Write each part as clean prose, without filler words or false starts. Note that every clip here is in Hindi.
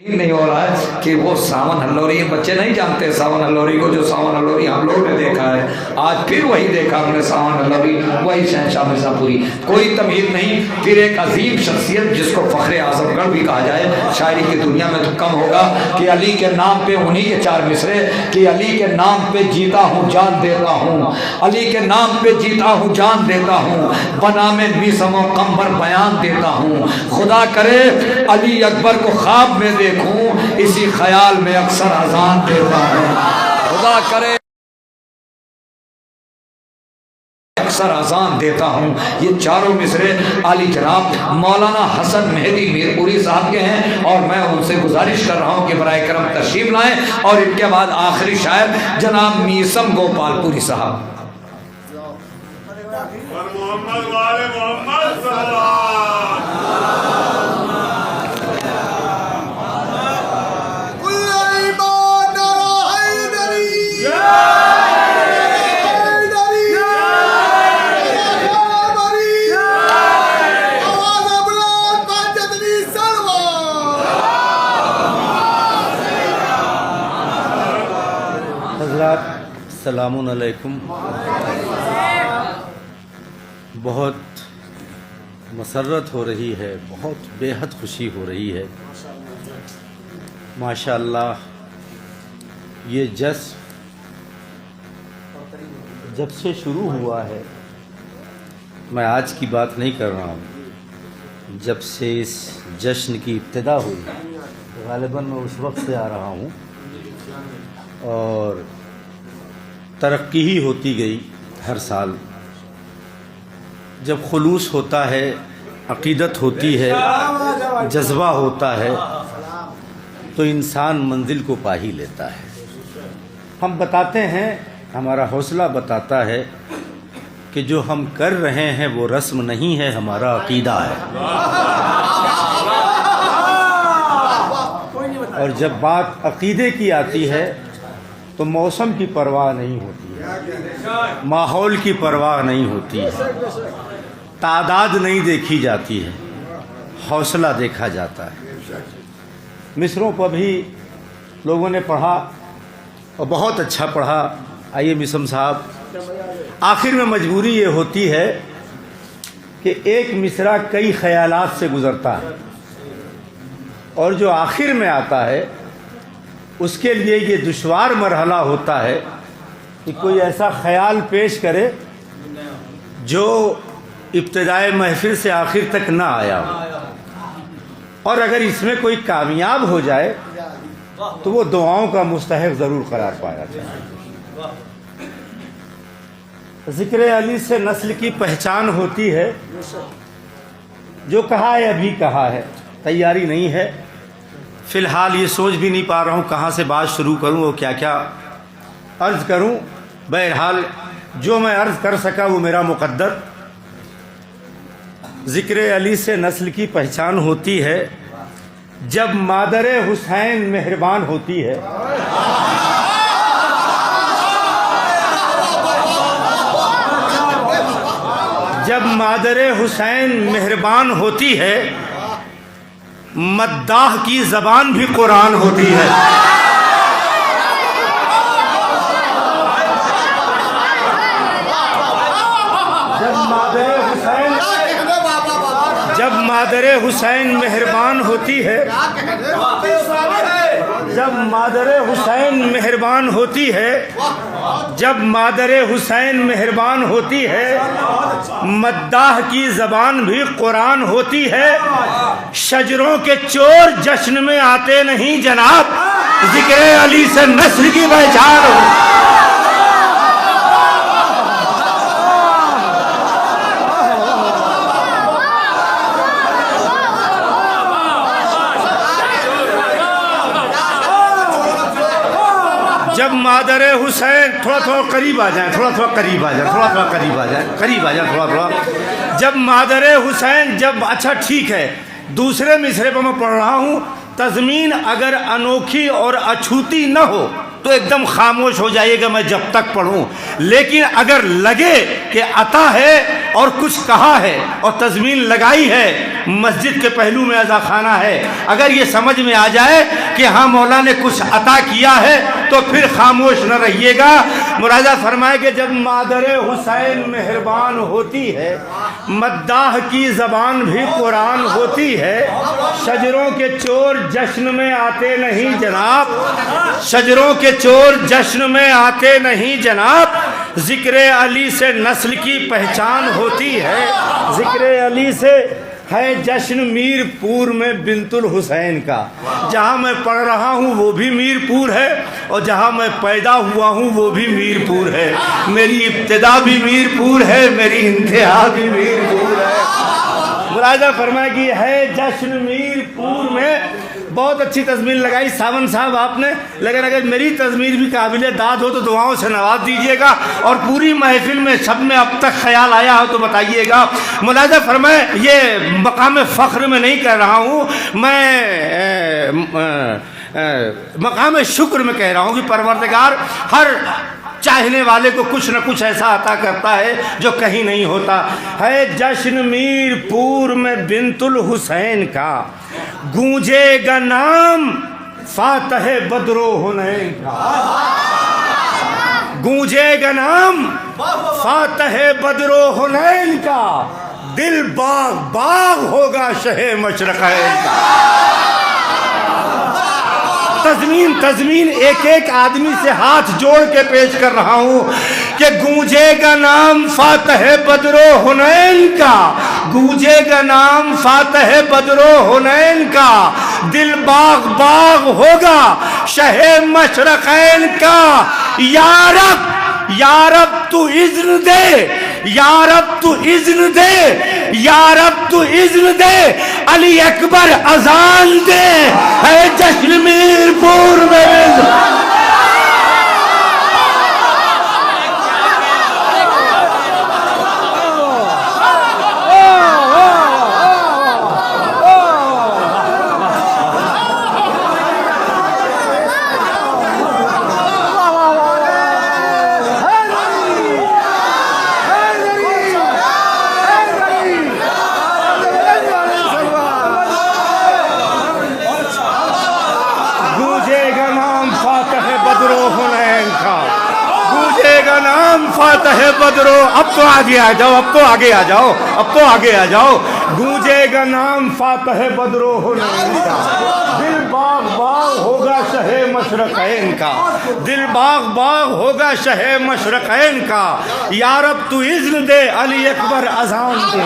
नहीं हो रहा है कि वो सावन हल्लोरी, बच्चे नहीं जानते सावन हल्लोरी को। जो सावन हल्लोरी हम लोगों ने देखा है, आज फिर वही देखा हमने सावन हल्लोरी, वही शहंशाह मिर्ज़ापुरी, कोई तमीज़ नहीं। फिर एक अजीम शख्सियत जिसको फ़ख्र आज़मगढ़ भी कहा जाए शायरी की दुनिया में, तो कम होगा कि अली के नाम पे उन्हीं के चार मिसरे कि अली के नाम पे जीता हूँ जान देता हूँ, अली के नाम पे जीता हूँ जान देता हूँ, बना में मीसमो कम्बर बयान देता हूँ। खुदा करे अली अकबर को ख्वाब में देखूं, इसी ख्याल में अक्सर अजान देता हूँ। खुदा करे अक्सर अजान देता हूँ। ये चारों मिसरे आली जनाब मौलाना हसन मेहदी मीरपुरी साहब के हैं और मैं उनसे गुजारिश कर रहा हूँ कि बराए करम तशरीफ लाएं। और इनके बाद आखिरी शायर जनाब मीसम गोपालपुरी साहब। अस्सलामु अलैकुम। बहुत मसर्रत हो रही है, बहुत बेहद खुशी हो रही है माशाअल्लाह। ये जश्न जब से शुरू हुआ है, मैं आज की बात नहीं कर रहा हूँ, जब से इस जश्न की इब्तिदा हुई ग़ालिबन मैं उस वक्त से आ रहा हूँ और तरक्की ही होती गई हर साल। जब खुलूस होता है, अक़ीदत होती है, जज्बा होता है, तो इंसान मंजिल को पा ही लेता है। हम बताते हैं, हमारा हौसला बताता है कि जो हम कर रहे हैं वो रस्म नहीं है, हमारा अक़ीदा है। और जब बात अक़ीदे की आती है तो मौसम की परवाह नहीं होती है, माहौल की परवाह नहीं होती है, तादाद नहीं देखी जाती है, हौसला देखा जाता है। मिसरों पर भी लोगों ने पढ़ा और बहुत अच्छा पढ़ा। आइए मिसम साहब, आखिर में मजबूरी ये होती है कि एक मिसरा कई ख्यालात से गुज़रता है और जो आखिर में आता है उसके लिए ये दुश्वार मरहला होता है कि कोई ऐसा ख्याल पेश करे जो इब्तिदाए महफिल से आखिर तक ना आया हो, और अगर इसमें कोई कामयाब हो जाए तो वो दुआओं का मुस्तहिक़ ज़रूर करार पाया जाए। ज़िक्र अली से नस्ल की पहचान होती है, जो कहा है अभी कहा है, तैयारी नहीं है। फ़िलहाल ये सोच भी नहीं पा रहा हूँ कहाँ से बात शुरू करूँ और क्या क्या अर्ज़ करूँ। बहरहाल जो मैं अर्ज़ कर सका वो मेरा मुक़द्दर। ज़िक्र अली से नस्ल की पहचान होती है, जब मादरे हुसैन मेहरबान होती है। जब मादरे हुसैन मेहरबान होती है, मद्दाह की ज़बान भी कुरान होती है। जब मादरे हुसैन मेहरबान होती है, जब मादरे हुसैन मेहरबान होती है, जब मादरे हुसैन मेहरबान होती है, मद्दाह की ज़बान भी कुरान होती है। शजरों के चोर जश्न में आते नहीं जनाब, ज़िक्र अली से नस्ल की पहचान हो। जब मादरे हुसैन, थोड़ा करीब आ जाए, थोड़ा करीब आ जाए, थोड़ा करीब आ जाए, करीब आ जाए, थोड़ा। जब मादरे हुसैन, जब अच्छा ठीक है, दूसरे मिसरे पर मैं पढ़ रहा हूँ। तज़मीन अगर अनोखी और अछूती न हो तो एकदम खामोश हो जाइएगा, मैं जब तक पढ़ूं। लेकिन अगर लगे कि अता है और कुछ कहा है और तज़मीन लगाई है, मस्जिद के पहलू में अज़ा खाना है, अगर ये समझ में आ जाए कि हाँ मौला ने कुछ अता किया है, तो फिर खामोश न रहिएगा। मुरादा फरमाए कि जब मादर हुसैन मेहरबान होती है, मद्दाह की ज़बान भी कुरान होती है। शजरों के चोर जश्न में आते नहीं जनाब, शजरों के चोर जश्न में आते नहीं जनाब। ज़िक्र अली से नस्ल की पहचान होती है, ज़िक्र अली से है जश्न मीरपुर में बिंतुल हुसैन का। जहाँ मैं पढ़ रहा हूँ वो भी मीरपुर है, और जहाँ मैं पैदा हुआ हूँ वो भी मीरपुर है। मेरी इब्तिदा भी मीरपुर है, मेरी इंतहा भी मीरपुर है। मुरादा फरमाया कि है जश्न मीरपुर में। बहुत अच्छी तज़मीर लगाई सावन साहब आपने, लेकिन अगर मेरी तज़मीर भी काबिल दाद हो तो दुआओं से नवाज दीजिएगा, और पूरी महफिल में सब में अब तक ख्याल आया हो तो बताइएगा। मुलाज़ा फरमाए, ये मकाम फ़ख्र में नहीं कह रहा हूँ मैं, मकाम शुक्र में कह रहा हूँ कि परवरदिगार हर चाहने वाले को कुछ न कुछ ऐसा अता करता है जो कहीं नहीं होता है। जश्न मीरपुर में बिंतुल हुसैन का, गूंजेगा नाम फातह बदरो हुनैन का, गूंजेगा नाम फातह बदरो हुनैन का। दिल बाग बाग होगा शहे मशरक़ैन का। तज़मीन एक एक आदमी से हाथ जोड़ के पेश कर रहा हूँ कि गूंजेगा नाम फातह बदरो हुनैन का, गूंजेगा नाम फातह बदरो हुनैन का। दिल बाग बाग होगा शहे मशरक़ैन का। या रब तू इज़्न दे, या रब तू इज़्न दे, या रब तू इज़्न दे, अली अकबर अजान दे, है जश्न मीरपुर में। फातह बदरो, अब तो आगे आ जाओ, अब तो आगे आ जाओ, अब तो आगे आ जाओ। गूंजेगा नाम फातह बदरो हुनैन का। दिल बाग बाग होगा शहे मशरक़ैन का, दिल बाग बाग होगा शहे मशरक़ैन का। या रब तू इज़्न दे अली अकबर अज़ान दे,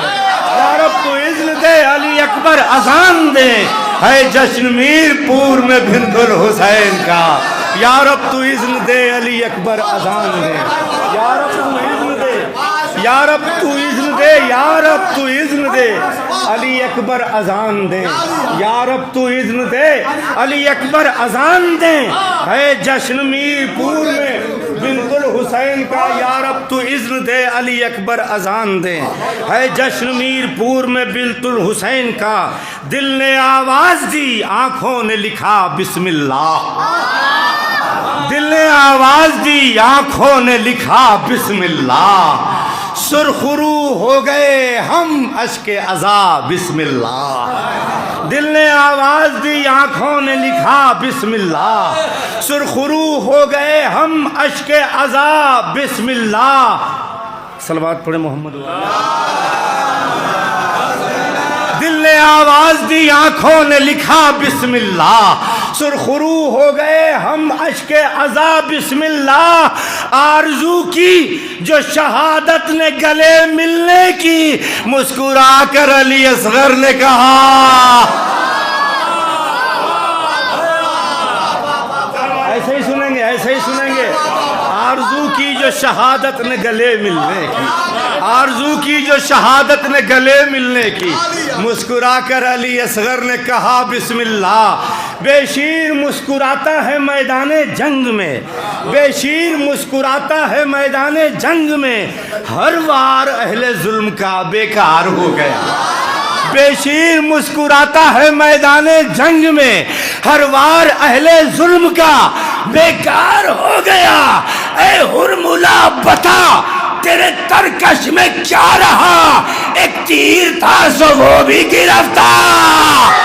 या रब तू इज़्न दे अली अकबर अज़ान दे, है जश्न मीरपुर में बिंतुल हुसैन का। या रब तू इज़्न दे अली अकबर अज़ान दे, या रब तू इज़्न दे, या रब तू इज़्न दे, या रब तू इज़्न दे, अली अकबर अज़ान दे, या रब तू इज़्न दे, अली अकबर अज़ान दे, है जश्न मीरपुर में बिंतुल हुसैन का। या रब तू इज़्न दे अली अकबर अज़ान दे, है जश्न मीरपुर में बिंतुल हुसैन का। दिल ने आवाज़ दी, आँखों ने लिखा बिस्मिल्लाह, दिल ने आवाज़ दी, आँखों ने लिखा बिस्मिल्लाह। सुरखरू हो गए हम अश्के अज़ा बिस्मिल्लाह। दिल ने आवाज़ दी, आँखों ने लिखा बिस्मिल्लाह। सुरखरू हो गए हम अश्के अज़ा बिस्मिल्लाह। सलवात पढ़े मोहम्मद। दिल ने आवाज़ दी, आँखों ने लिखा बिस्मिल्लाह। सुरखरू हो गए हम अश्के अज़ा बिस्मिल्लाह। आरज़ू की जो शहादत ने गले मिलने की, मुस्कुरा कर अली असगर ने कहा। ऐसे ही सुनेंगे, ऐसे ही सुनेंगे। आरज़ू की जो शहादत ने गले मिलने की, आरज़ू की जो शहादत ने गले मिलने की, मुस्कुरा कर अली असगर ने कहा बिस्मिल्लाह। बेशीर मुस्कुराता है मैदाने जंग में, बेशीर मुस्कुराता है मैदाने जंग में, हर वार अहले जुल्म का बेकार हो गया। बेशीर मुस्कुराता है मैदाने जंग में, हर वार अहले जुल्म का बेकार हो गया। ऐ हुरमुला बता तेरे तरकश में क्या रहा, एक तीर था सो वो भी गिरफ्तार।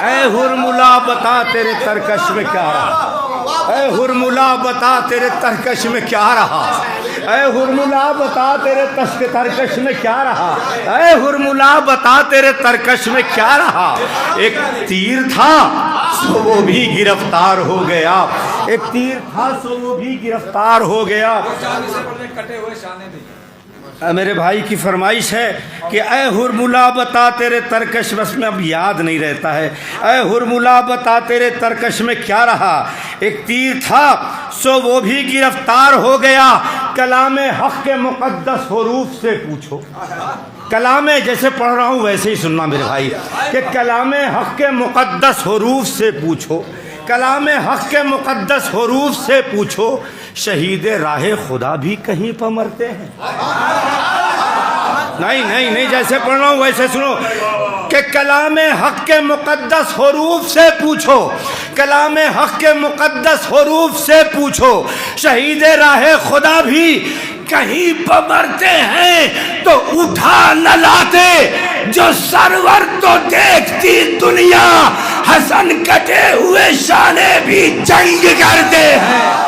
ऐ हुरमुला बता तेरे तरकश में क्या रहा, ऐ हुरमुला बता तेरे तरकश में क्या रहा, ऐ हुरमुला बता तेरे तरकश में क्या रहा, ऐ हुरमुला बता तेरे तरकश में क्या रहा। एक तीर था सो वो भी गिरफ्तार हो गया, एक तीर था सो वो भी गिरफ्तार हो गया। कटे हुए शाने भी मेरे भाई की फरमाइश है कि ऐ हुरमुला बता तेरे तरकश, बस में अब याद नहीं रहता है। ऐ हुरमुला बता तेरे तरकश में क्या रहा, एक तीर था सो वो भी गिरफ्तार हो गया। कलामे हक के मुक़द्दस हुरूफ से पूछो, कलामे जैसे पढ़ रहा हूँ वैसे ही सुनना मेरे भाई, कि कलामे हक के मुक़द्दस हुरूफ से पूछो, कलामे हक के मुक़द्दस हुरूफ से पूछो, शहीद राहे खुदा भी कहीं पर मरते हैं। नहीं नहीं नहीं, जैसे पढ़ रहा हूँ वैसे सुनो, कि कलामे हक के मुक़द्दस हुरूफ से पूछो, कलामे हक के मुक़द्दस हुरूफ से पूछो, शहीद राहे खुदा भी कहीं पर मरते हैं। तो उठा न लाते जो सरवर तो देखती दुनिया, हसन कटे हुए शाने भी जंग करते हैं।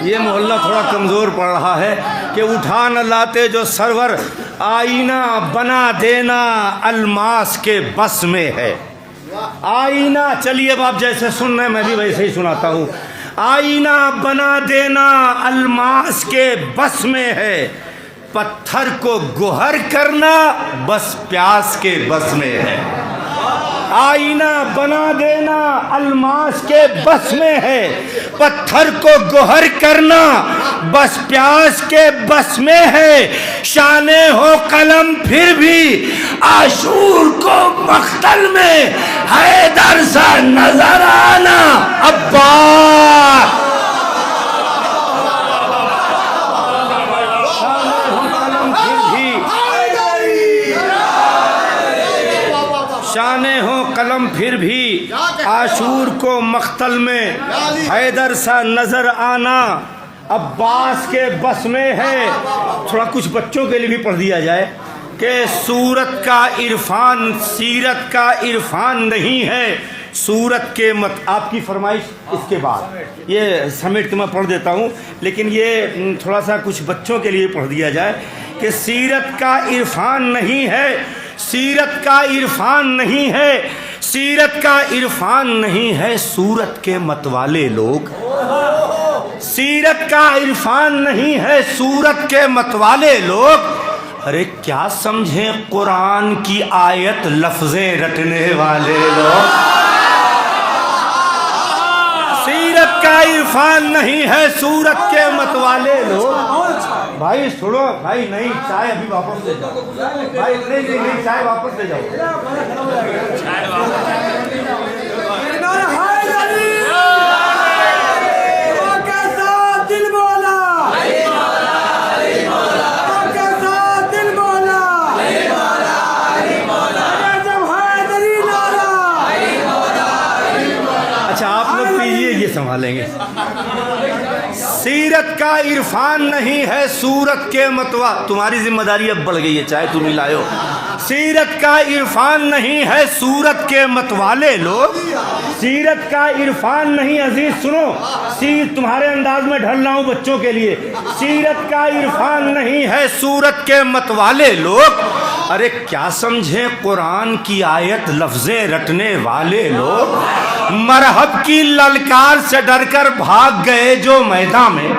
ये मोहल्ला थोड़ा कमज़ोर पड़ रहा है कि उठा न लाते जो सरवर, आईना बना देना अलमास के बस में है। आईना, चलिए अब आप जैसे सुन रहे हैं मैं भी वैसे ही सुनाता हूँ। आईना बना देना अलमास के बस में है, पत्थर को गोहर करना बस प्यास के बस में है। आईना बना देना अलमास के बस में है, पत्थर को गोहर करना बस प्यास के बस में है। शाने हो कलम फिर भी आशूर को मख्तल में, हैदर सा नजर आना अब्बास। शाने हो कलम फिर भी आशूर को मख्तल में, हैदर सा नजर आना अब्बास के बस में है। थोड़ा कुछ बच्चों के लिए भी पढ़ दिया जाए कि सूरत का इरफान सीरत का इरफान नहीं है, सूरत के मत। आपकी फरमाइश इसके बाद ये समेट के मैं पढ़ देता हूँ, लेकिन ये थोड़ा सा कुछ बच्चों के लिए पढ़ दिया जाए कि सीरत का इरफान नहीं है, सीरत का इरफान नहीं है, सीरत का इरफान नहीं है सूरत के मतवाले लोग। सीरत का इरफान नहीं है सूरत के मतवाले लोग। अरे क्या समझे कुरान की आयत लफ्ज़ें रटने वाले लोग। सीरत का इरफान नहीं है सूरत के मतवाले लोग। भाई सुनो भाई, नहीं चाय अभी वापस ले जाओ भाई, नहीं नहीं नहीं चाय वापस ले जाओ। अच्छा आप लोग पीजिए, ये संभालेंगे। सीरत का इरफान नहीं है सूरत के मतवा, तुम्हारी जिम्मेदारी अब बढ़ गई है, चाहे तुम ही लायो। सीरत का इरफान नहीं है सूरत के मतवाले लोग। सीरत का इरफान नहीं, अजीज सुनो, तुम्हारे अंदाज में ढल रहा हूँ बच्चों के लिए। सीरत का इरफान नहीं है सूरत के मतवाले लोग। अरे क्या समझे कुरान की आयत लफ्ज़ें रटने वाले लोग। मरहब की ललकार से डरकर भाग गए जो मैदान में,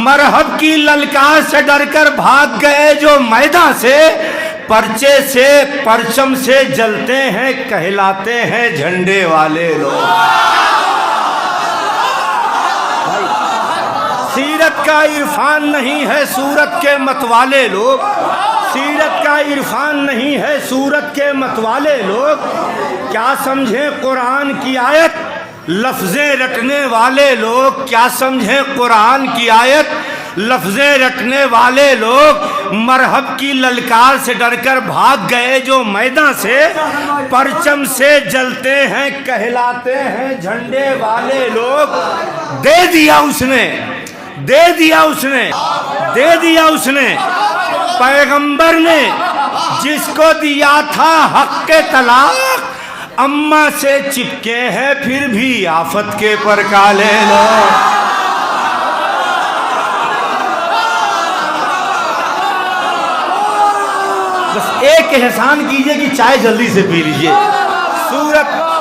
मरहब की ललकार से डरकर भाग गए जो मैदान से, पर्चे से परचम से जलते हैं कहलाते हैं झंडे वाले लोग। सीरत का इरफान नहीं है सूरत के मतवाले लोग। सीरत का इरफान नहीं है सूरत के मतवाले लोग। क्या समझे कुरान की आयत लफ्ज़ें रटने वाले लोग क्या समझे कुरान की आयत। लफ्ज़ें रटने वाले लोग मरहब की ललकार से डरकर भाग गए जो मैदान से, परचम से जलते हैं कहलाते हैं झंडे वाले लोग। दे दिया उसने, दे दिया उसने, दे दिया उसने पैगंबर ने जिसको दिया था हक के तलाक। अम्मा से चिपके हैं फिर भी आफत के पर काले लोग। बस एक एहसान कीजिए कि चाय जल्दी से पी लीजिए। सूरत का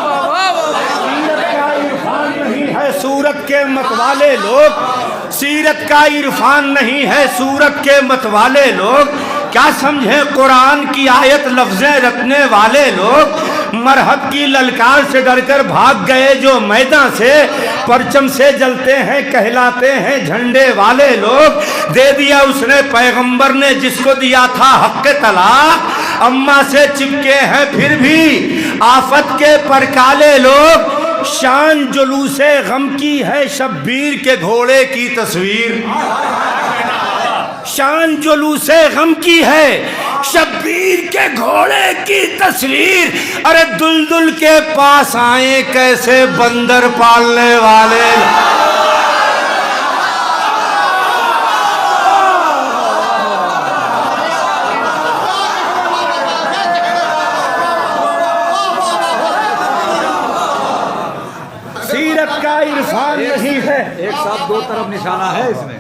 इरफान नहीं है सूरत के मतवाले लोग, सीरत का इरफान नहीं है सूरत के मतवाले लोग। क्या समझे कुरान की आयत लफ्ज़ें रखने वाले लोग, मरहब की ललकार से डरकर भाग गए जो मैदान से, परचम से जलते हैं कहलाते हैं झंडे वाले लोग। दे दिया उसने पैगंबर ने जिसको दिया था हक के तलाक। अम्मा से चिपके हैं फिर भी आफत के परकाले लोग। शान जुलूसे गम की है शब्बीर के घोड़े की तस्वीर। शान जुलूसे गम की है शब्बीर के घोड़े की तस्वीर। अरे दुलदुल के पास आए कैसे बंदर पालने वाले। सीरत का इरफान नहीं है, एक साथ दो तरफ निशाना है इसमें।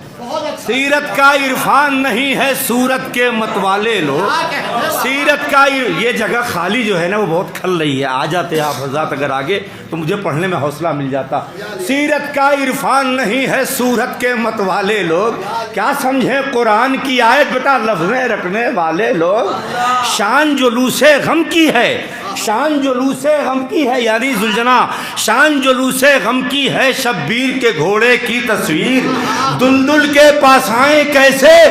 सीरत का इरफान नहीं है सूरत के मतवाले लोग। सीरत का ये जगह खाली जो है ना वो बहुत खल रही है। आ जाते आप हज़रात अगर आगे तो मुझे पढ़ने में हौसला मिल जाता। सीरत का इरफान नहीं है सूरत के मतवाले लोग। क्या समझे कुरान की आयत बेटा लफ्ज़ें रखने वाले लोग। शान जुलूसे गम की है, शान जुलूसे गम की है यानी जुलजना। शान जुलूसे गम की है शब्बीर के घोड़े की तस्वीर। दुलदुल के पास आए कैसे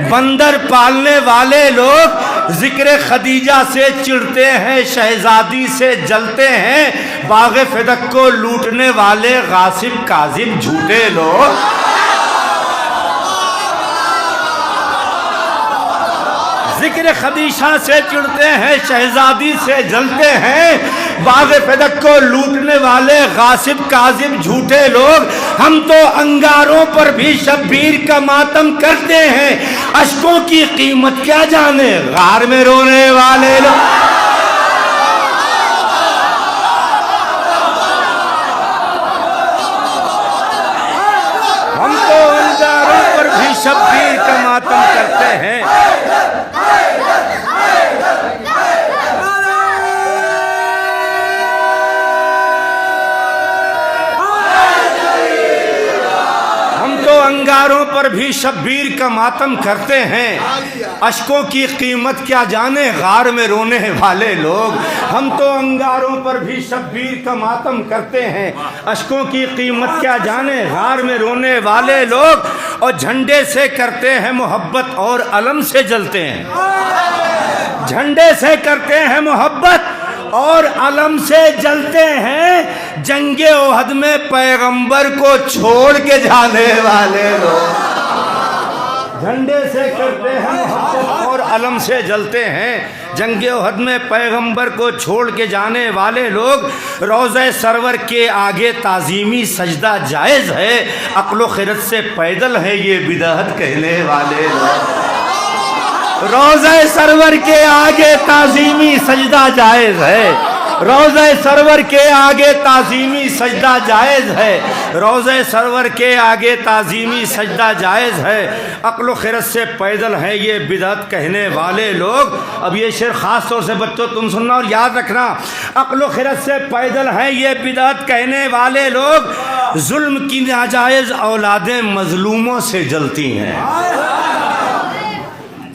बंदर पालने वाले लोग। जिक्र खदीजा से चिढ़ते हैं शहजादी से जलते हैं। बाग़े फ़दक को लूटने वाले गासिब काजिब झूठे लोग। जिक्र खदीजा से चिढ़ते हैं शहजादी से जलते हैं। बाग़े फ़दक को लूटने वाले गासिब काजिब झूठे लोग। हम तो अंगारों पर भी शब्बीर का मातम करते हैं। अश्कों की कीमत क्या जाने गार में रोने वाले लोग। हम तो अंगारों पर भी शब्बीर का मातम करते हैं। अंगारों पर भी शब्बीर का मातम करते हैं। अश्कों की कीमत क्या जाने गार में रोने वाले लोग। हम तो अंगारों पर भी शब्बीर का मातम करते हैं। अश्कों की कीमत क्या जाने गार में रोने वाले लोग। और झंडे से करते हैं मोहब्बत और अलम से जलते हैं। झंडे से करते हैं मोहब्बत और अलम से जलते हैं। जंगे ओहद में पैगंबर को छोड़ के जाने वाले लोग। झंडे से करते हैं मोहब्बत और अलम से जलते हैं। जंगे ओहद में पैगंबर को छोड़ के जाने वाले लोग। रोज़े सरवर के आगे ताज़ीमी सजदा जायज़ है। अक्ल खिरत से पैदल है ये बिदअत कहने वाले लोग। रोज़े सरवर के आगे ताज़ीमी सजदा जायज़ है। रोज़े सरवर के आगे ताज़ीमी सजदा जायज़ है। रोज़े सरवर के आगे ताज़ीमी सजदा जायज़ है। अक्ल खिरत से पैदल है ये बिदअत कहने वाले लोग। अब ये शेर ख़ास तौर से बच्चों तुम सुनना और याद रखना। अक्ल खिरत से पैदल है ये बिदअत कहने वाले लोग। जुल्म की नाजायज़ औलादें मज़लूमों से जलती हैं।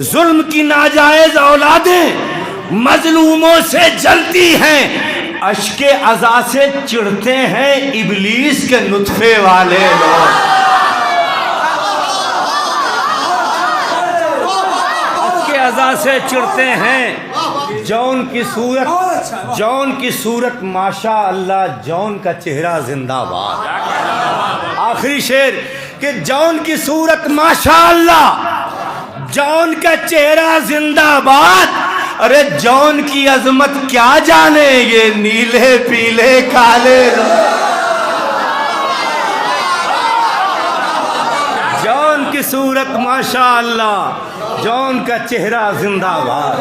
जुल्म की नाजायज औलादें मजलूमों से जलती हैं। अश्के अज़ा से चिढ़ते हैं इब्लीस के नुत्फे वाले लोग। अश्के अज़ा से चिढ़ते हैं जौन की सूरत माशा अल्लाह, जौन का चेहरा जिंदाबाद। आखिरी शेर कि जौन की सूरत माशा अल्लाह, जौन का चेहरा जिंदाबाद। अरे जौन की अजमत क्या जाने ये नीले पीले काले। जौन की सूरत माशा अल्लाह, जौन का चेहरा जिंदाबाद।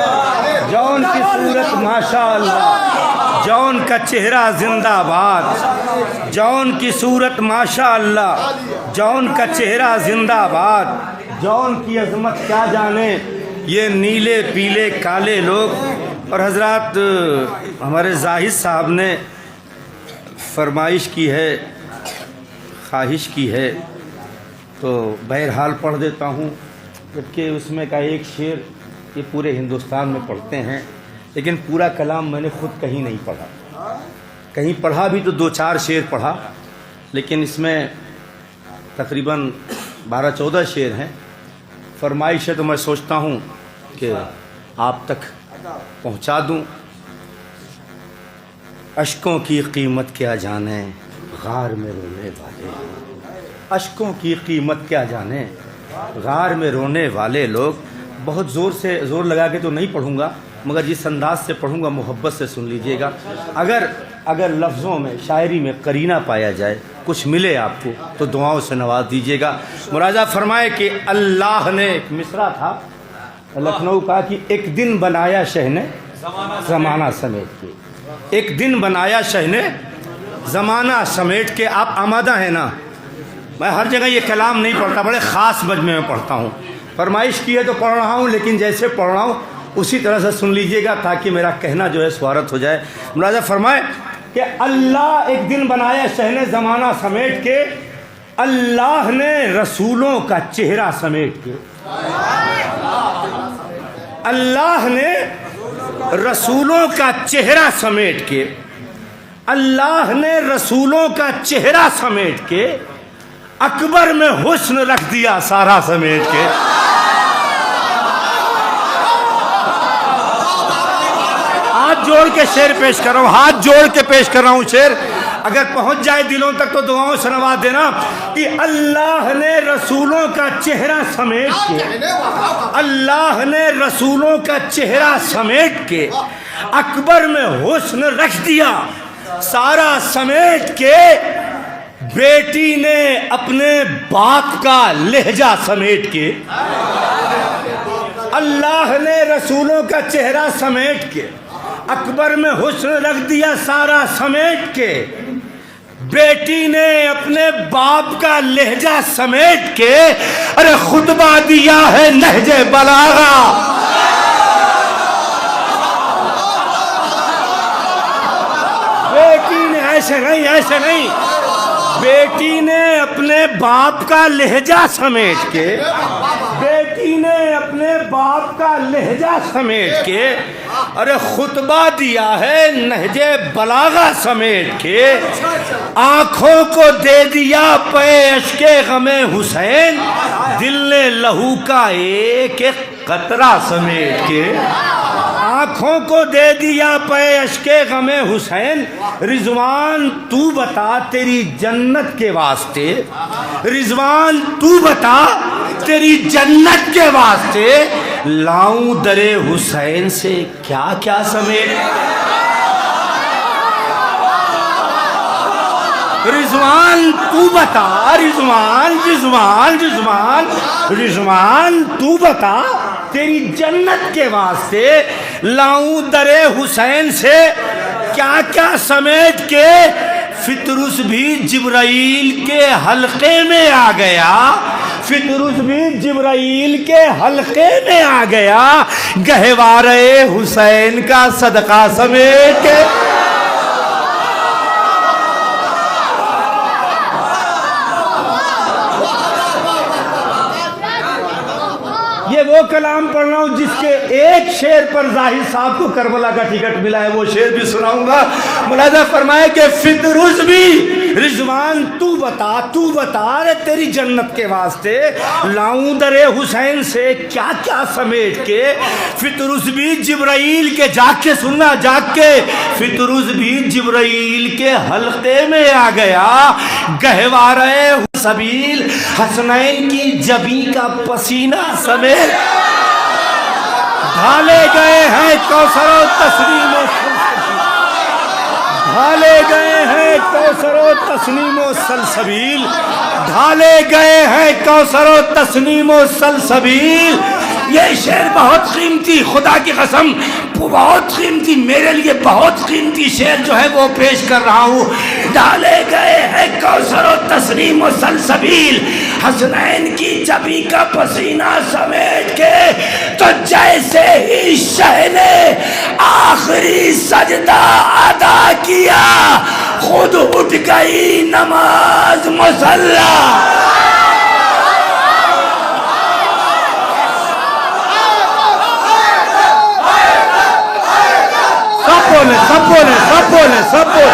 जौन की सूरत माशा अल्लाह, जौन का चेहरा जिंदाबाद। जौन की सूरत माशा अल्लाह, जौन का चेहरा जिंदाबाद। जौन की अजमत क्या जाने ये नीले पीले काले लोग। और हजरात, हमारे जाहिद साहब ने फरमाइश की है, ख्वाहिश की है, तो बहरहाल पढ़ देता हूँ, जबकि उसमें का एक शेर ये पूरे हिंदुस्तान में पढ़ते हैं, लेकिन पूरा कलाम मैंने खुद कहीं नहीं पढ़ा। कहीं पढ़ा भी तो 2-4 शेर पढ़ा, लेकिन इसमें तकरीबन 12-14 शेर हैं। फरमाइश है तो मैं सोचता हूँ कि आप तक पहुँचा दूँ। अश्कों की कीमत क्या जाने गार में रोने वाले, अश्कों की कीमत क्या जाने गार में रोने वाले लोग। बहुत ज़ोर लगा के तो नहीं पढ़ूँगा, मगर जिस अंदाज से पढ़ूँगा मोहब्बत से सुन लीजिएगा। अगर लफ्ज़ों में, शायरी में करीना पाया जाए, कुछ मिले आपको, तो दुआओं से नवाज दीजिएगा। मुराजा फरमाए कि अल्लाह ने, एक मिसरा था लखनऊ का, कि एक दिन बनाया शह ने ज़माना समेट के। एक दिन बनाया शह ने ज़माना समेट के। आप आमादा है ना? मैं हर जगह ये कलाम नहीं पढ़ता, बड़े ख़ास मजमे में पढ़ता हूँ। फरमाइश की है तो पढ़ रहा हूँ, लेकिन जैसे पढ़ रहा हूँ उसी तरह से सुन लीजिएगा, ताकि मेरा कहना जो है स्वारत हो जाए। मुराजा फरमाए कि अल्लाह एक दिन बनाया शहने ज़माना समेट के, अल्लाह ने रसूलों का चेहरा समेट के। अल्लाह ने रसूलों का चेहरा समेट के, अल्लाह ने रसूलों का चेहरा समेट के, अकबर में हुस्न रख दिया सारा समेट के। हाथ जोड़ के शेर पेश कर रहा हूँ, हाथ जोड़ के पेश कर रहा हूँ शेर। अगर पहुंच जाए दिलों तक तो दुआओं से नवाज देना कि अल्लाह ने रसूलों का चेहरा समेट के, अल्लाह ने रसूलों का चेहरा समेट के, अकबर में हुस्न रख दिया सारा समेट के। बेटी ने अपने बाप का लहजा समेट के, अल्लाह ने रसूलों का चेहरा समेट के, अकबर में हुस्न रख दिया सारा समेट के। बेटी ने अपने बाप का लहजा समेट के, अरे खुतबा दिया है नहजे बलागा। बेटी ने ऐसे नहीं, बेटी ने अपने बाप का लहजा समेट के, बेटी ने अपने बाप का लहजा समेट के, अरे खुतबा दिया है नहजे बलागा समेट के। आंखों को दे दिया पेश के गमे हुसैन, दिल ने लहू का एक एक कतरा समेट के। आंखों को दे दिया पेश के गमे हुसैन, रिजवान तू बता तेरी जन्नत के वास्ते, रिजवान तू बता तेरी जन्नत के वास्ते, लाऊं दरे हुसैन से क्या क्या समेट। रिजवान तू बता, रिजवान रिजवान रिजवान रिजवान तू बता तेरी जन्नत के वास्ते, लाऊं दरे हुसैन से क्या क्या समेट के। फितरुस भी जिब्राइल के हल्के में आ गया, फितरुस भी जिब्राइल के हल्के में आ गया, गहवारे हुसैन का सदका समेट के। ये वो कलाम पढ़ रहा हूँ जिसके एक शेर पर जाहिद साहब को करबला का टिकट मिला है, वो शेर भी सुनाऊंगा। मुलाजा फरमाए कि फितरुस भी रिजवान तू बता रे तेरी जन्नत के वास्ते लाऊं दरे हुसैन से क्या क्या समेट के। फितरुस भी जिब्राइल के जाग के सुनना, जाग के फितरुस भी जिब्राइल के हल्के में आ गया। गहवारे सबील हसनैन की जबी का पसीना समेत ढाले गए हैं कौसरो तस्लीमो, ढाले गए हैं कौसरो तस्नीमो सलसबील, ढाले गए हैं कौसरो तस्नीमो सलसबील। ये शेर बहुत कीमती, खुदा की कसम बहुत कीमती, मेरे लिए बहुत कीमती शेर जो है वो पेश कर रहा हूँ। डाले गए हैं कौसर व तस्नीम व सलसबील, हसनैन की जबी का पसीना समेट के, तो जैसे ही शह ने आखिरी सजदा अदा किया, खुद उठ गई नमाज मुसल्ला। सब बोले।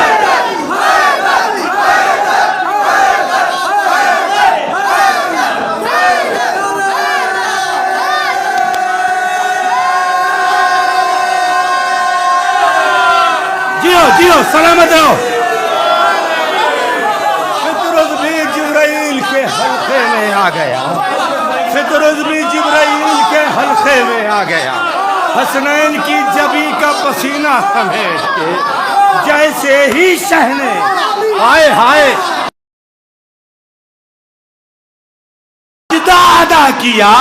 जियो सलामत रहो। फितरुस भी जिब्राइल के हल्के में आ गया, फितरुस भी जिब्राइल के हल्के में आ गया। हसनैन की जबी का पसीना समेट के, जैसे ही शहने हाय अदा किया,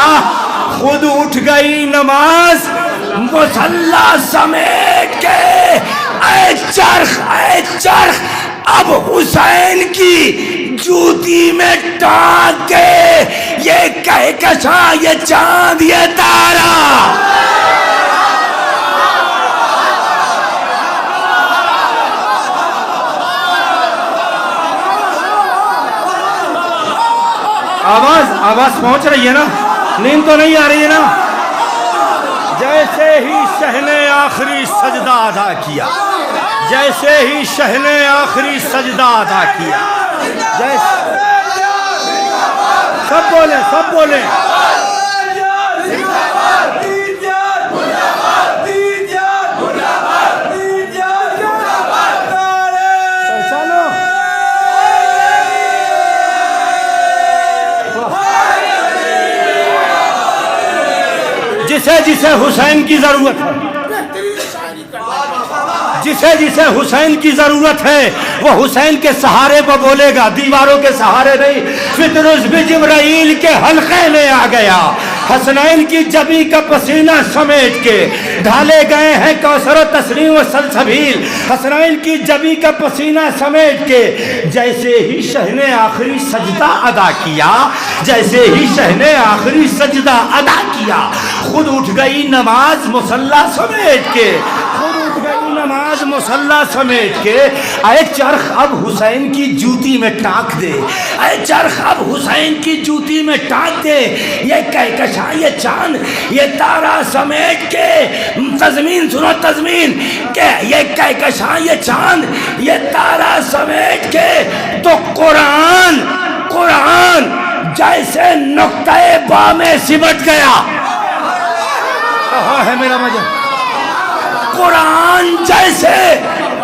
खुद उठ गई नमाज मुसल्ला समेट के। ऐ चरख अब हुसैन की जूती में टांग के, ये कहकशा, ये चांद, ये तारा। आवाज पहुंच रही है ना? नींद तो नहीं आ रही है ना? जैसे ही शहने आखिरी सजदा अदा किया, जैसे ही शहने आखिरी सजदा अदा किया, जैसे सब बोले जिसे हुसैन की जरूरत है, जिसे हुसैन की जरूरत है, वो हुसैन के सहारे पर बोलेगा, दीवारों के सहारे नहीं। फितरुस भी जिब्राइल के हल्के में आ गया, हसनैन की जबी का पसीना समेट के, ढाले गए हैं कौसर तस्लीम व सलसबील, हसनैन की जबी का पसीना समेट के। जैसे ही शह ने आखिरी सजदा अदा किया, जैसे ही शह ने आखिरी सजदा अदा किया, खुद उठ गई नमाज मुसल्ला समेट के, खुद उठ गई नमाज मुसल्ला समेट के। ऐ चरख अब हुसैन की जूती में टांक दे, ऐ चरख अब हुसैन की जूती में टांक दे। ये कहकशा, ये चांद, ये तारा समेट के, तज़मीन सुनो तज़मीन के, ये कहकशा, ये चांद, ये तारा समेट के, तो कुरान जैसे नुक्ते बा में सिमट गया। है मेरा मजा। कुरान जैसे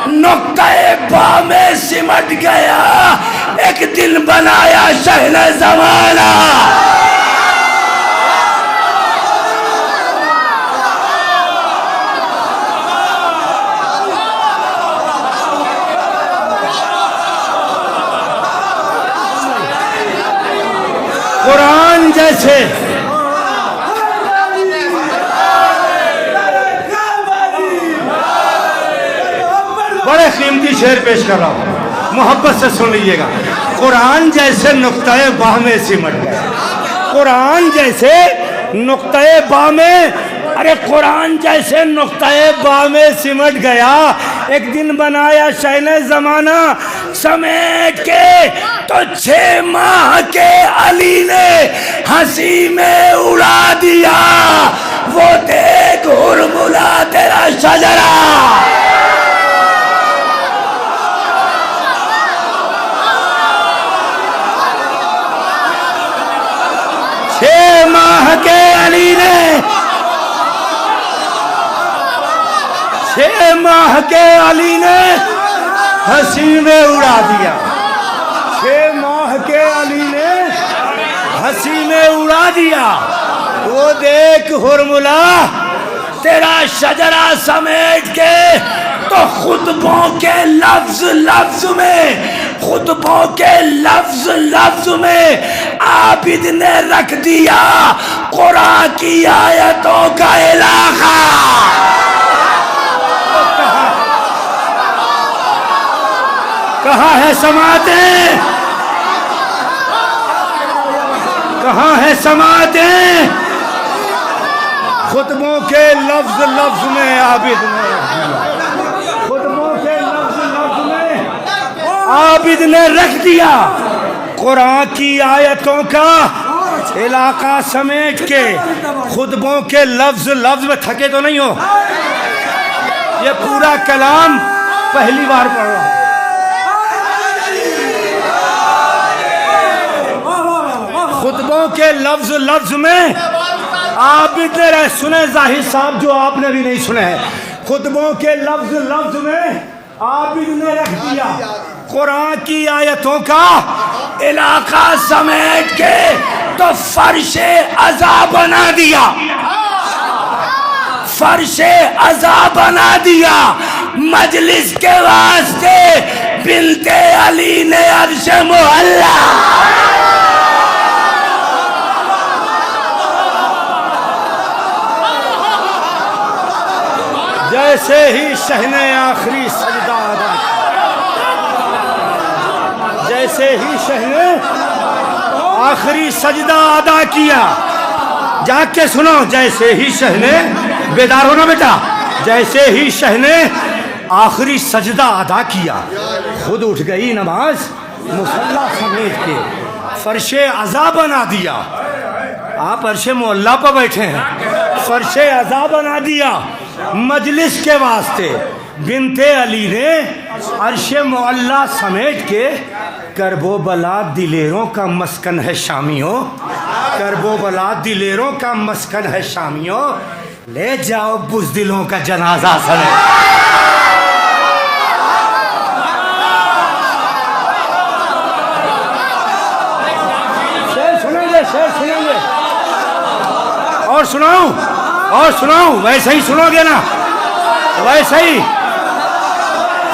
नुक्ते बा में सिमट गया, एक दिन बनाया शहने ज़माना। कुरान जैसे बड़े कीमती शेर पेश कर रहा हूँ, मोहब्बत से सुन लीजिएगा। कुरान जैसे नुक्ते बाह में सिमट गया, कुरान जैसे नुक्ते बाह में, अरे कुरान जैसे नुक्ते बाह में सिमट गया, एक दिन बनाया शहने ज़माना समेट के, तो 6 माह के अली ने हंसी में उड़ा दिया, वो देख हुरमुला तेरा शजरा। के अली ने 6 माह के अली ने हंसी में उड़ा दिया। 6 माह के अली ने हंसी में उड़ा दिया। वो देख हुरमुला तेरा शजरा समेट के तो खुतबों के लफ्ज लफ्ज में, खुतबों के लफ्ज लफ्ज में आबिद ने रख दिया कुरान की आयतों का इलाका। कहाँ है समातें, कहाँ है समातें? खुतबों के लफ्ज लफ्ज में आबिद ने रख दिया, खुतबों के लफ्ज लफ्ज में आबिद ने रख दिया कुरान की आयतों का इलाका समेट के। खुतबों के लफ्ज लफ्ज में थके तो नहीं हो? ये पूरा कलाम पहली बार पढ़ रहा हूं। खुतबों के लफ्ज लफ्ज में आबिद ने रह, सुने जाहिर साहब जो आपने भी नहीं सुने हैं, खुतबों के लफ्ज लफ्ज में आबिद ने रख दिया कुरान की आयतों का इलाका समेट के तो फर्शे अज़ा बना दिया, फर्शे अज़ा बना दिया मजलिस के वास्ते बिनते अली ने अर्श मुहल्ला। जैसे ही शहने आखिरी सजदा अदा, जैसे ही शहने आखिरी सजदा अदा किया, जाग के सुनो, जैसे ही शहने, बेदार हो ना बेटा, जैसे ही शहने आखिरी सजदा अदा किया खुद उठ गई नमाज मुसल्ला समेट के फर्शे अज़ा बना दिया। आप अर्शे मोहल्ला पर बैठे हैं, फर्शे अज़ा बना दिया मजलिस के वास्ते बिनते अली ने अर्शे मोहल्ला समेट के। करबो बला दिलेरों का मस्कन है शामियों, करबो बला दिलेरों का मस्कन है शामियों, ले जाओ बुज़दिलों का जनाजा समेट। शेर सुनेंगे, शेर सुनेंगे, और सुनाऊं, और सुनाऊं, वैसे ही सुनोगे ना, वैसे ही।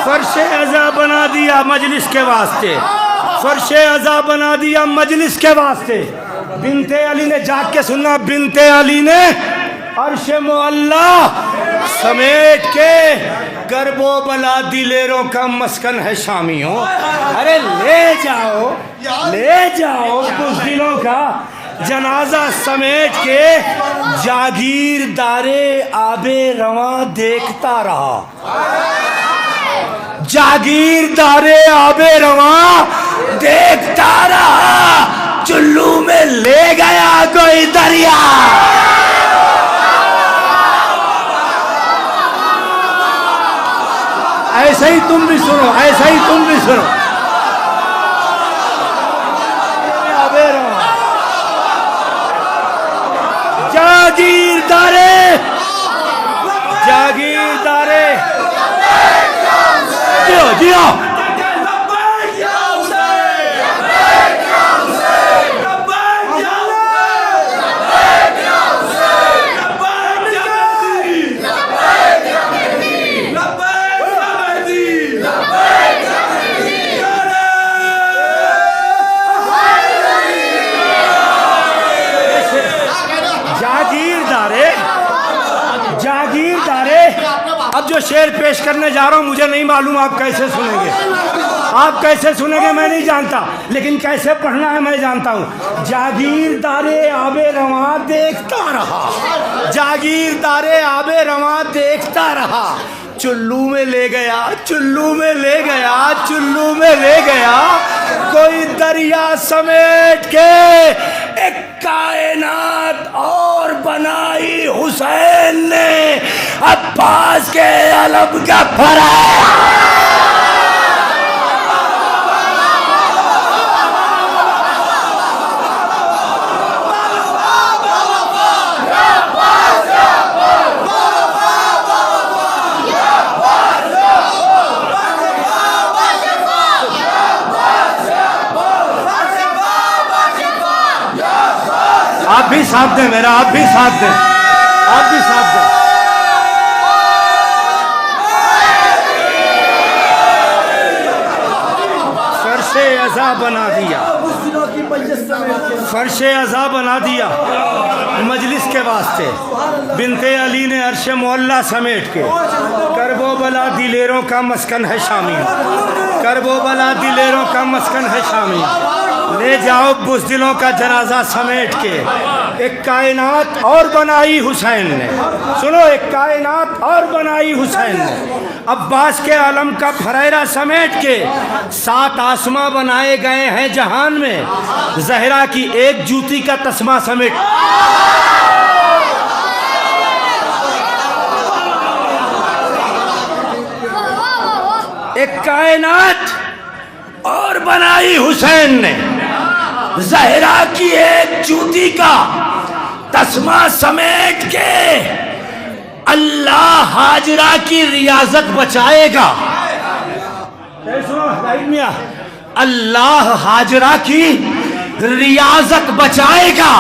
फर्शे अज़ा बना दिया मजलिस के वास्ते, फर्शे अज़ा बना दिया मजलिस के वास्ते बिनते अली ने, जाग के सुनना, बिनते अली ने अर्शे मुअल्ला समेट के करबो बला दिलेरों का मस्कन है शामियों। अरे ले जाओ, ले जाओ बुज़दिलों का जनाजा समेट के। जागीरदारे आबे रवां देखता रहा, जागीरदारे आबे रवां देखता रहा, चुल्लू में ले गया कोई दरिया। ऐसा ही तुम भी सुनो, ऐसा ही तुम भी सुनो। आबे रवां जागीरदारे, जागीरदारे, जियो जियो, जागीरदारे। अब जो शेर पेश करने जा रहा हूं मुझे नहीं मालूम आप कैसे सुनेंगे, आप कैसे सुनेंगे मैं नहीं जानता, लेकिन कैसे पढ़ना है मैं जानता हूं। जागीरदारे आबे रवां देखता रहा, जागीरदारे आबे रवां देखता रहा, चुल्लू में ले गया, चुल्लू में ले गया, चुल्लू में ले गया कोई दरिया समेट के। एक कायनात और बनाई हुसैन ने अब्बास के अलम का फरा। आप भी साथ दें मेरा, आप भी साथ दें, आप भी साथ दें। फर्शे अज़ा बना दिया, फर्शे अज़ा बना दिया मजलिस के वास्ते। बिनते अली ने अर्श मोहल्ला समेट के, करबो बला दिलेरों का मस्कन है शामी, करबो बला दिलेरों का मस्कन है शामी। ले जाओ बुज़दिलों का जनाजा समेट के। एक कायनात और बनाई हुसैन ने, सुनो, एक कायनात और बनाई हुसैन ने। अब्बास के आलम का फरेरा समेट के 7 आसमां बनाए गए हैं जहान में। जहरा की एक जूती का तस्मा समेट, एक कायनात और बनाई हुसैन ने। जहरा की एक जूती का तस्मा समेट के अल्लाह हाजरा की रियाजत बचाएगा। अल्लाह हाजरा की रियाजत बचाएगा।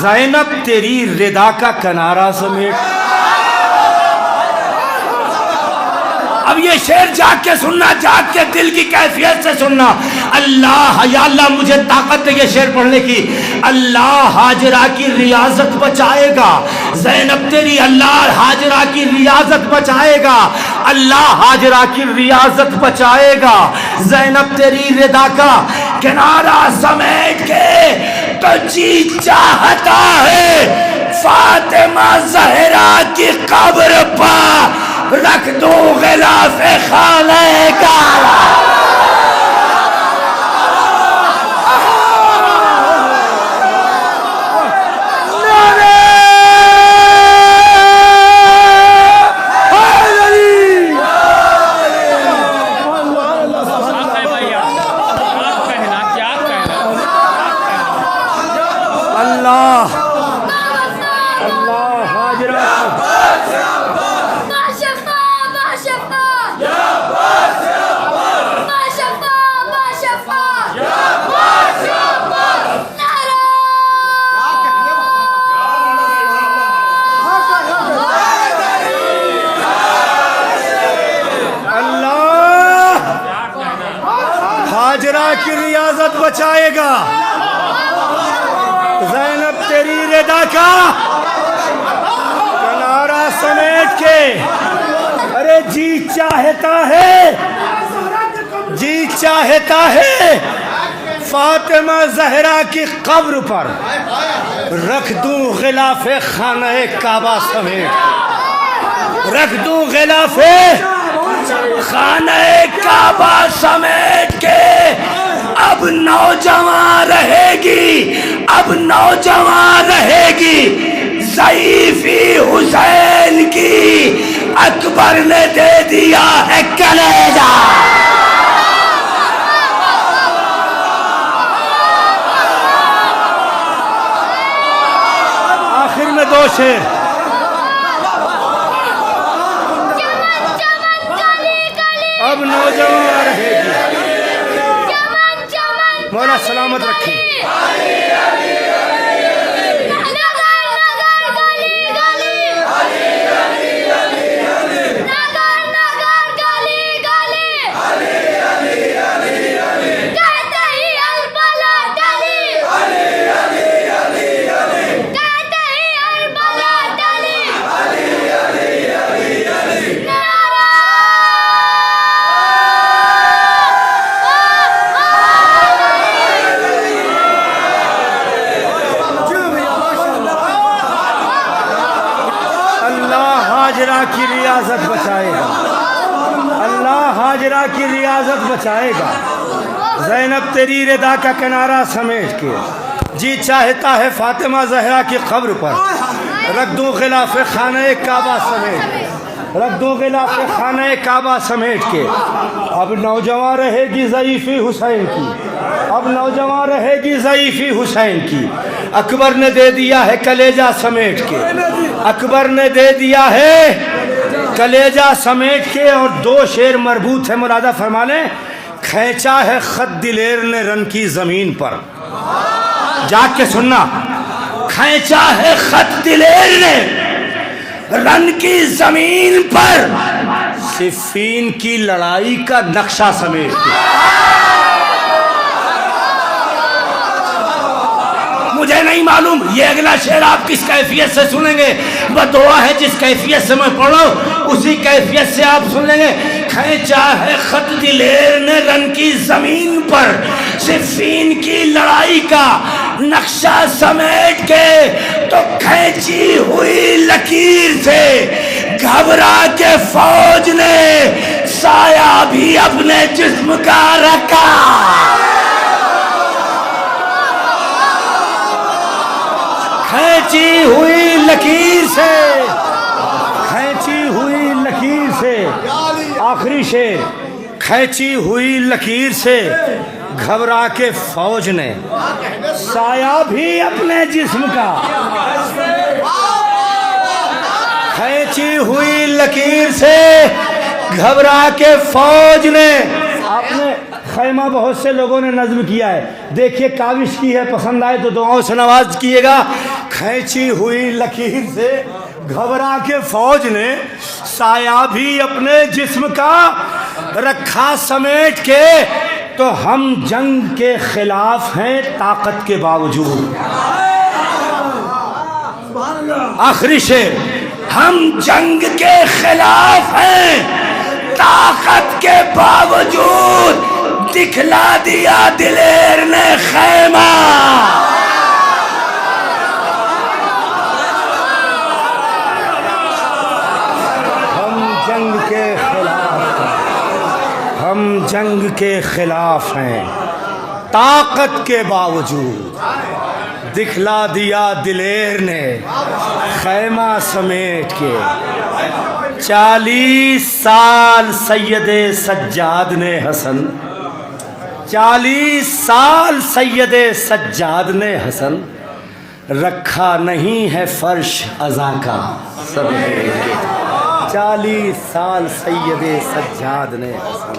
ज़ैनब तेरी रिदा का किनारा समेट। अब ये शेर जाग के सुनना, जाग के दिल की कैफियत से सुनना। अल्लाह, या अल्लाह मुझे ताकत दे ये शेर पढ़ने की। अल्लाह हाजरा की रियाजत बचाएगा। ज़ैनब तेरी अल्लाह हाजरा की रियाजत बचाएगा। अल्लाह हाजरा की रियाजत बचाएगा। ज़ैनब तेरी रिदा का किनारा समेट के तो जी चाहता है फातिमा ज़हरा की कब्र पर रख दो गिलाफ़े खाने का। अल्लाह अल्लाह हाजरा हाजरा की रियाजत बचाएगा। ज़ैनब तेरी रिदा का किनारा समेट के, अरे जी चाहता है, जी चाहता है फातिमा ज़हरा की कब्र पर रख दूं गिलाफ़े खाने काबा समेट, रख दूं गिलाफ़े खाने काबा समेट के। अब नौजवान रहेगी, अब नौजवान रहेगी ज़ईफ़ी हुसैन की। अकबर ने दे दिया है कलेजा। आखिर में 2 शेर। अब नौजवान रहेगी, मौला सलामत रखे। हाजरा की रियाजत बचाएगा, अल्लाह हाजरा की रियाजत बचाएगा। ज़ैनब तेरी रिदा का किनारा समेट के जी चाहता है फातिमा ज़हरा की कब्र पर रख दूं गिलाफ़े खाने काबा समेट, रख दूं गिलाफ़े खाने काबा समेट के। अब नौजवान रहेगी ज़ईफ़ी हुसैन की, अब नौजवान रहेगी ज़ईफ़ी हुसैन की। अकबर ने दे दिया है कलेजा समेट के, अकबर ने दे दिया है कलेजा समेट के। और 2 शेर मरबूत है, मुरादा फरमा लें। खींचा है खत दिलेर ने रन की ज़मीन पर, जाग के सुनना। खींचा है खत दिलेर ने रन की जमीन पर, सिफीन की लड़ाई का नक्शा समेट के। मुझे नहीं मालूम ये अगला शेर आप किस कैफियत से सुनेंगे, बदुआ है जिस कैफियत से मैं पढ़ रहा हूं उसी कैफियत से आप सुन लेंगे। खींचा है खत दिलेर ने रन की जमीन पर, सिफीन की लड़ाई का नक्शा समेट के, तो खींची हुई लकीर से घबरा के फौज ने साया भी अपने जिस्म का रखा। खींची हुई लकीर से, खींची हुई लकीर से, आखिरी शेर, खींची हुई लकीर से घबरा के फौज ने साया भी अपने जिस्म का, खींची हुई लकीर से घबरा के फौज ने। आपने खैमा बहुत से लोगों ने नज्म किया है, देखिए काविश की है, पसंद आए तो दुआओं से नवाज कीजिएगा। खींची हुई लकीर से घबरा के फौज ने साया भी अपने जिस्म का रखा समेट के, तो हम जंग के खिलाफ हैं ताकत के बावजूद। आखिरी शेर, हम जंग के खिलाफ हैं ताकत के बावजूद, दिखला दिया दिलेर ने खैमा। हम जंग के खिलाफ हैं ताकत के बावजूद, दिखला दिया दिलेर ने खैमा समेट के। 40 साल सैयदे सज्जाद ने हसन, 40 साल सैयदे सज्जाद ने हसन, रखा नहीं है फर्श अज़ा का समेट के। 40 साल सैयदे सज्जाद ने हसन,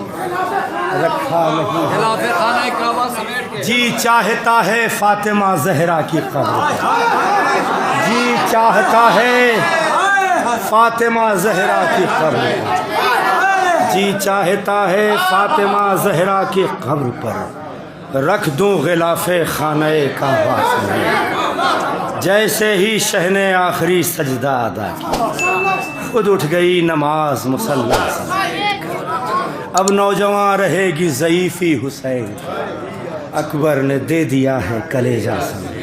रखा नहीं है। जी चाहता है फातिमा जहरा की कब्र, जी चाहता है फातिमा जहरा की कब्र, जी चाहता है फातिमा जहरा की कब्र पर रख दूं गिलाफे खाने का वास्ते। जैसे ही शहने आखिरी सजदा अदा की, खुद उठ गई नमाज मुसल्ला से। अब नौजवान रहेगी ज़ईफ़ी हुसैन, अकबर ने दे दिया है कलेजा समेत।